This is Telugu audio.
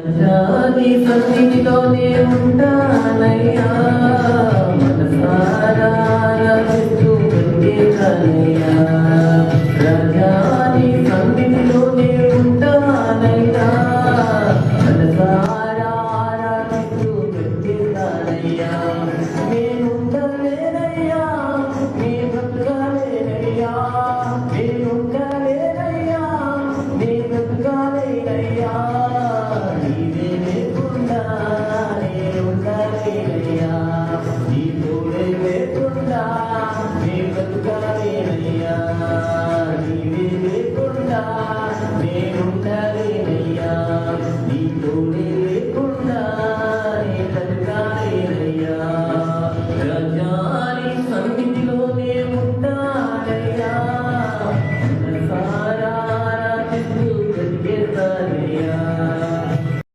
నీ సన్నిధిలోనే ఉంటానయ్యా మనసారా ఆరాధిస్తూ బ్రతికేనయ్యా రాజా నీ సన్నిధిలోనే ఉంటానయ్యా మనసారా ఆరాధిస్తూ బ్రతికేనయ్యా నేనుండలేనయ్యా నీ బ్రతకాలేనయ్యా నేనుండలేనయ్యా నీ బ్రతకాలేనయ్యా నేనుండలేనయ్యా నీ తోడే